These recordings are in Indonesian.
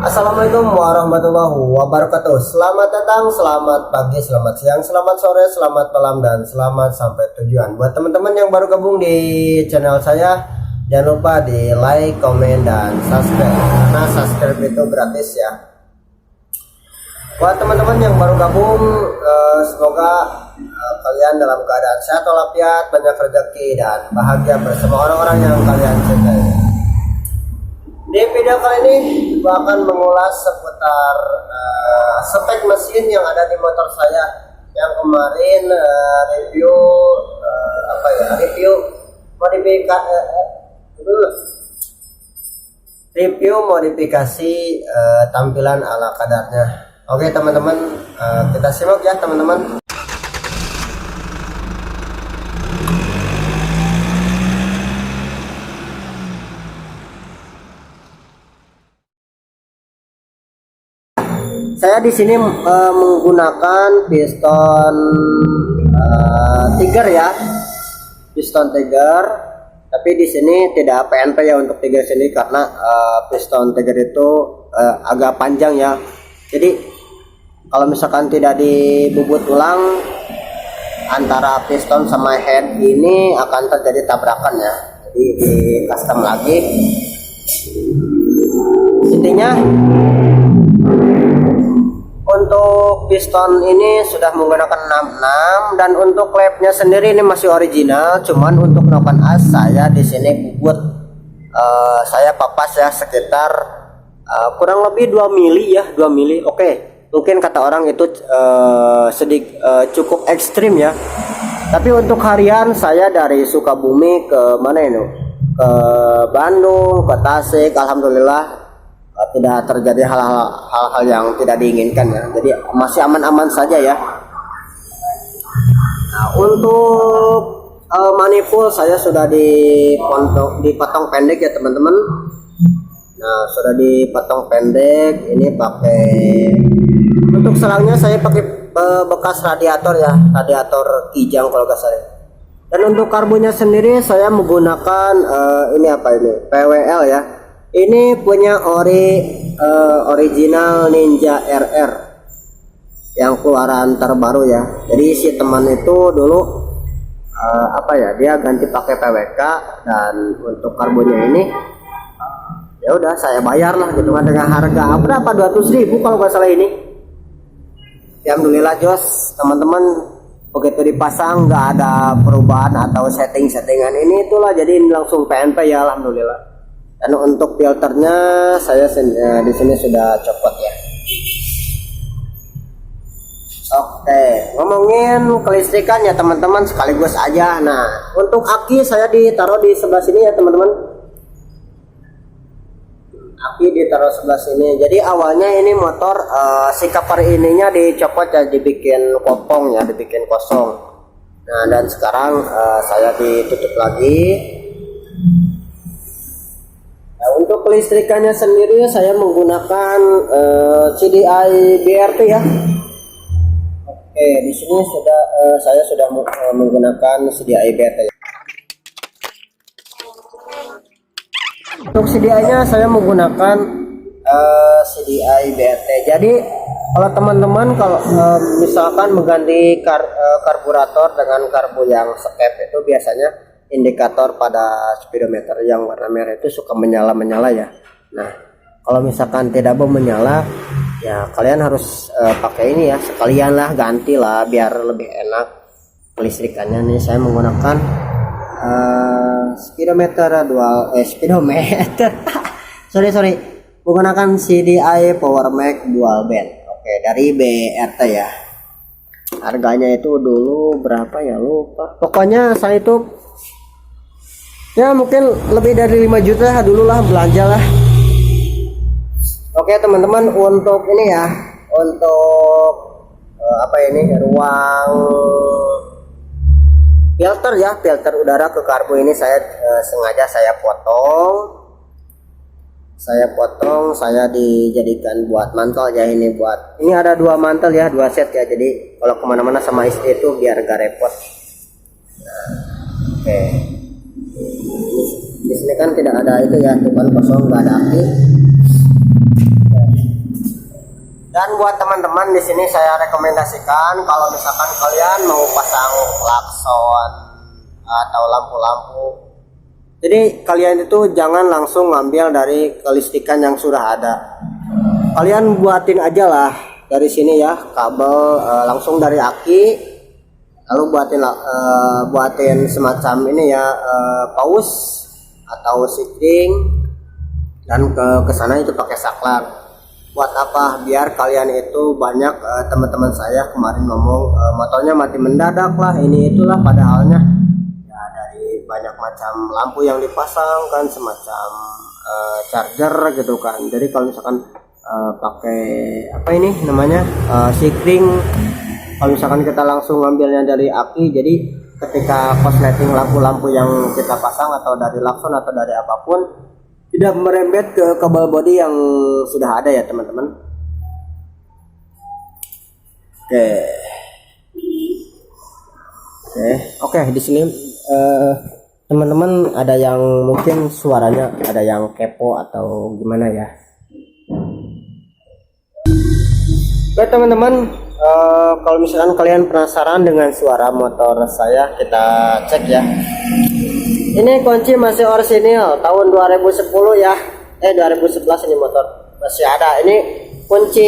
Assalamualaikum warahmatullahi wabarakatuh. Selamat datang, selamat pagi, selamat siang, selamat sore, selamat malam, dan selamat sampai tujuan. Buat teman-teman yang baru gabung di channel saya, jangan lupa di like, komen, dan subscribe, karena subscribe itu gratis ya. Buat teman-teman yang baru gabung, semoga kalian dalam keadaan sehat walafiat, banyak rezeki, dan bahagia bersama orang-orang yang kalian cintai. Di video kali ini gua akan mengulas seputar spek mesin yang ada di motor saya yang kemarin review modifikasi tampilan ala kadarnya. Oke teman-teman, kita simak ya teman-teman. Saya di sini menggunakan piston Tiger ya, piston Tiger. Tapi di sini tidak PNP ya untuk Tiger sini, karena piston Tiger itu agak panjang ya. Jadi kalau misalkan tidak dibubut ulang antara piston sama head ini akan terjadi tabrakan ya. Jadi di custom lagi. Intinya untuk piston ini sudah menggunakan 66, dan untuk klepnya sendiri ini masih original. Cuman untuk noken as saya di sini bubut, saya papas ya sekitar kurang lebih 2 mili ya, 2 mili. Oke, mungkin kata orang itu cukup ekstrim ya. Tapi untuk harian saya dari Sukabumi ke mana ini? Ke Bandung, ke Tasik, alhamdulillah tidak terjadi hal-hal yang tidak diinginkan ya. Jadi masih aman-aman saja ya. Nah, untuk manifold saya sudah dipotong pendek ya teman-teman. Nah, sudah dipotong pendek. Ini pakai, untuk selangnya saya pakai bekas radiator ya, radiator Kijang kalau nggak salah. Dan untuk karbonnya sendiri saya menggunakan ini apa ini? PWL ya. Ini punya original Ninja RR yang keluaran terbaru ya. Jadi si teman itu dulu dia ganti pakai PWK, dan untuk karbonnya ini ya udah saya bayar lah gitu kan, dengan harga berapa, 200.000 kalau nggak salah ini. Alhamdulillah jos teman-teman, begitu dipasang nggak ada perubahan atau settingan ini itulah, jadi ini langsung PNP ya, alhamdulillah. Dan untuk filternya saya di sini sudah copot ya. Oke, ngomongin kelistrikan ya teman-teman sekaligus aja. Nah, untuk aki saya ditaruh di sebelah sini ya teman-teman. Aki ditaruh sebelah sini. Jadi awalnya ini motor si cover ininya dicopot ya, dibikin kopong ya, dibikin kosong. Nah, dan sekarang saya ditutup lagi. Nah, untuk kelistrikannya sendiri saya menggunakan CDI BRT ya. Oke, di sini saya sudah menggunakan CDI BRT. Untuk CDI-nya saya menggunakan CDI BRT. Jadi kalau teman-teman misalkan mengganti karburator dengan karbu yang skep, itu biasanya indikator pada speedometer yang warna merah itu suka menyala ya. Nah, kalau misalkan tidak mau menyala ya kalian harus pakai ini ya, sekalian lah ganti lah biar lebih enak kelistrikannya. Nih saya menggunakan speedometer sorry menggunakan CDI Power Max dual band. Oke, dari BRT ya. Harganya itu dulu berapa ya, lupa. Pokoknya saya itu ya mungkin lebih dari 5 juta dulu lah, belanja lah. Oke teman-teman, untuk ini ya, untuk ruang filter ya, filter udara ke karbu ini saya sengaja saya potong, saya dijadikan buat mantel ya. Ini ada 2 mantel ya, 2 set ya. Jadi kalau kemana-mana sama istri itu biar gak repot. Nah, oke. Di sini kan tidak ada itu ya, bukan kosong, nggak ada aki. Dan buat teman-teman di sini saya rekomendasikan kalau misalkan kalian mau pasang klakson atau lampu-lampu, jadi kalian itu jangan langsung ngambil dari kelistrikan yang sudah ada. Kalian buatin aja lah dari sini ya, kabel langsung dari aki, lalu buatin semacam ini ya, paus atau sikring, dan ke sana itu pakai saklar. Buat apa? Biar kalian itu banyak teman-teman saya kemarin ngomong motornya mati mendadak lah, ini itulah, padahalnya ya dari banyak macam lampu yang dipasang kan, semacam charger gitu kan. Jadi kalau misalkan pakai apa ini namanya sikring, kalau misalkan kita langsung ngambilnya dari aki, jadi ketika korsleting lampu-lampu yang kita pasang atau dari lakson atau dari apapun tidak merembet ke kabel bodi yang sudah ada ya teman-teman. Oke, di sini teman-teman ada yang mungkin suaranya ada yang kepo atau gimana ya. Oke teman-teman, kalau misalkan kalian penasaran dengan suara motor saya, kita cek ya. Ini kunci masih orisinil tahun 2010 ya, 2011 ini motor masih ada. Ini kunci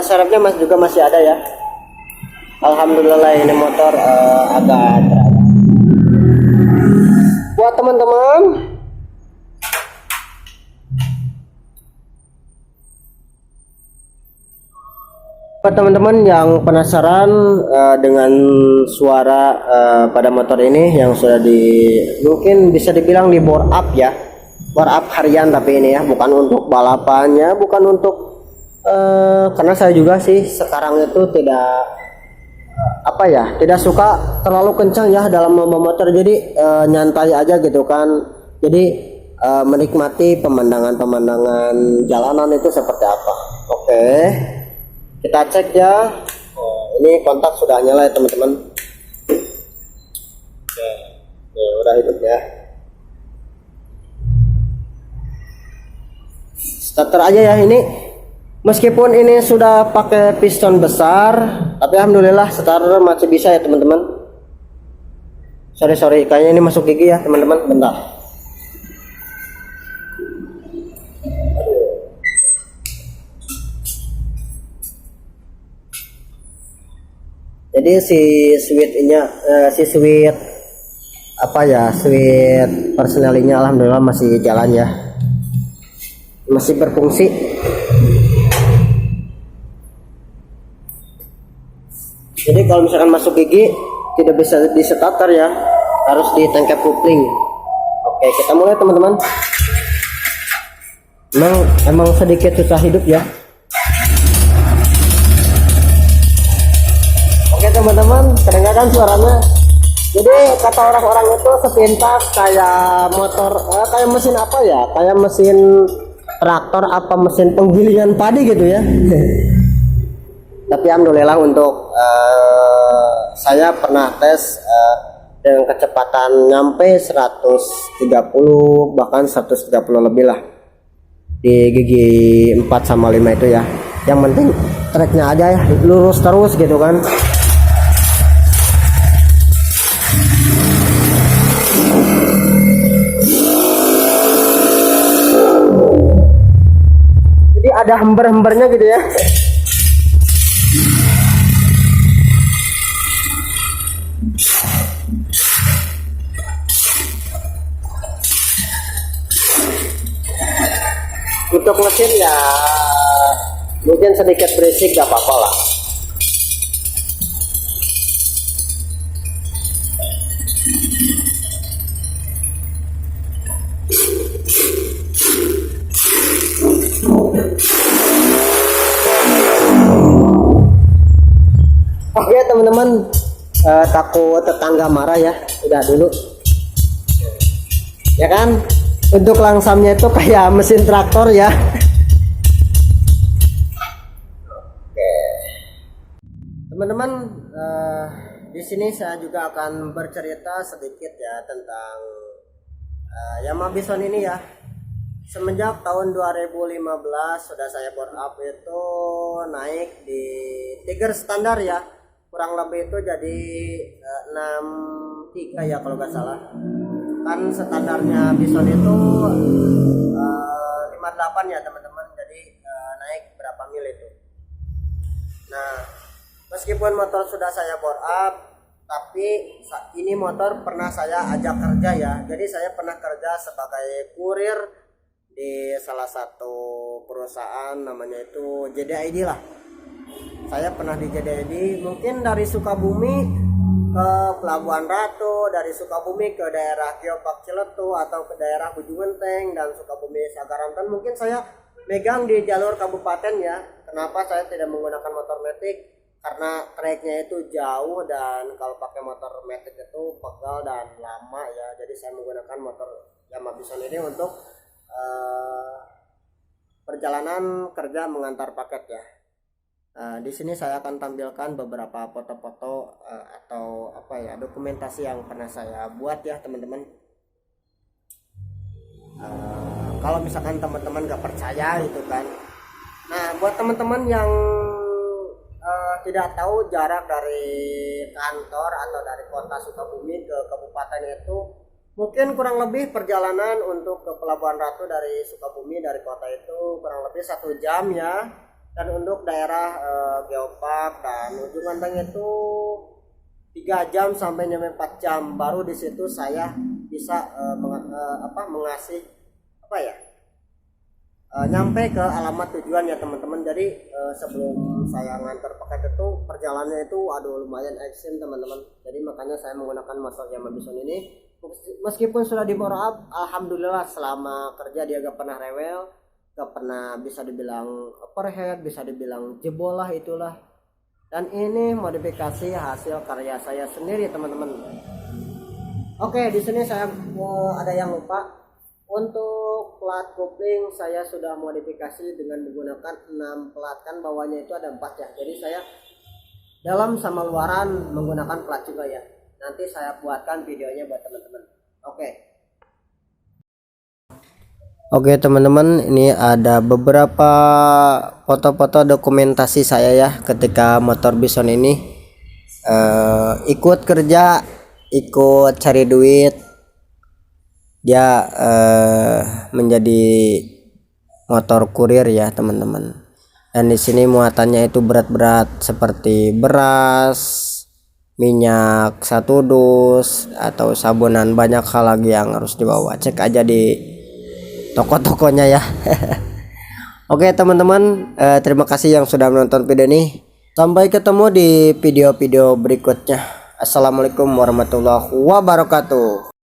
serepnya juga masih ada ya. Alhamdulillah ini motor agak terasa. Buat teman-teman yang penasaran dengan suara pada motor ini yang sudah mungkin bisa dibilang di bore up ya, bore up harian, tapi ini ya bukan untuk balapannya, bukan untuk karena saya juga sih sekarang itu tidak suka terlalu kencang ya dalam membawa motor, jadi nyantai aja gitu kan, jadi menikmati pemandangan jalanan itu seperti apa. Oke, kita cek ya. Ini kontak sudah nyala ya teman-teman. Udah hidup ya. Starter aja ya ini. Meskipun ini sudah pakai piston besar, tapi alhamdulillah starter masih bisa ya teman-teman. Sorry, kayaknya ini masuk gigi ya teman-teman. Bentar. Jadi si switch persnelingnya alhamdulillah masih jalan ya, masih berfungsi. Jadi kalau misalkan masuk gigi tidak bisa di starter ya, harus di tangkap kopling. Oke, kita mulai teman-teman. Emang sedikit susah hidup ya. Oke teman-teman, kedengaran suaranya. Jadi kata orang-orang itu sepintas kayak motor, kayak mesin apa ya, kayak mesin traktor apa mesin penggilingan padi gitu ya. Tapi alhamdulillah untuk saya pernah tes dengan kecepatan nyampe 130 bahkan 130 lebih lah di gigi 4 sama 5 itu ya. Yang penting treknya aja ya lurus terus gitu kan. Jadi ada hember-hembernya gitu ya. Untuk mesin ya mungkin sedikit berisik, gak apa-apa lah. Oke teman-teman, takut tetangga marah ya, udah dulu ya kan. Untuk langsamnya itu kayak mesin traktor ya. Oke teman-teman, di sini saya juga akan bercerita sedikit ya tentang Yamaha Bison ini ya. semenjak tahun 2015 sudah saya bore up itu naik di Tiger standar ya, kurang lebih itu jadi 63 ya kalau nggak salah. Kan standarnya Bison itu 58 ya teman-teman, jadi naik berapa mil itu. Nah, meskipun motor sudah saya bore up, tapi ini motor pernah saya ajak kerja ya. Jadi saya pernah kerja sebagai kurir di salah satu perusahaan, namanya itu JDID lah. Saya pernah di JDID, mungkin dari Sukabumi ke Pelabuhan Ratu, dari Sukabumi ke daerah Geopark Ciletu atau ke daerah Ujung Genteng dan Sukabumi Sagarantan. Mungkin saya megang di jalur kabupaten ya. Kenapa saya tidak menggunakan motor metik? Karena treknya itu jauh dan kalau pakai motor metik itu pegal dan lama ya. Jadi saya menggunakan motor Yamaha Bison ini untuk perjalanan kerja mengantar paket ya. Di sini saya akan tampilkan beberapa foto-foto atau apa ya, dokumentasi yang pernah saya buat ya teman-teman. Kalau misalkan teman-teman gak percaya gitu kan. Nah, buat teman-teman yang tidak tahu jarak dari kantor atau dari kota Sukabumi ke kabupaten itu, mungkin kurang lebih perjalanan untuk ke Pelabuhan Ratu dari Sukabumi dari kota itu kurang lebih 1 jam ya. Dan untuk daerah Geopark dan Ujung Genteng itu 3 jam sampai 4 jam. Baru di situ saya bisa mengasih nyampe ke alamat tujuan ya teman-teman. Jadi sebelum saya ngantar paket itu perjalanannya itu lumayan action teman-teman. Jadi makanya saya menggunakan motor Yamaha Bison ini. Meskipun sudah di bore up, alhamdulillah selama kerja dia gak pernah rewel, gak pernah bisa dibilang overhead, bisa dibilang jebol lah itulah. Dan ini modifikasi hasil karya saya sendiri teman-teman. Oke, di sini saya ada yang lupa. Untuk plat kopling saya sudah modifikasi dengan menggunakan 6 plat, kan bawahnya itu ada 4 ya. Jadi saya dalam sama luaran menggunakan plat juga ya. Nanti saya buatkan videonya buat teman-teman. Oke teman-teman, ini ada beberapa foto-foto dokumentasi saya ya ketika motor Bison ini ikut kerja, ikut cari duit. Dia menjadi motor kurir ya teman-teman. Dan di sini muatannya itu berat-berat seperti beras, minyak 1 dus atau sabunan, banyak hal lagi yang harus dibawa. Cek aja di toko-tokonya ya. Oke teman-teman, terima kasih yang sudah menonton video ini. Sampai ketemu di video-video berikutnya. Assalamualaikum warahmatullahi wabarakatuh.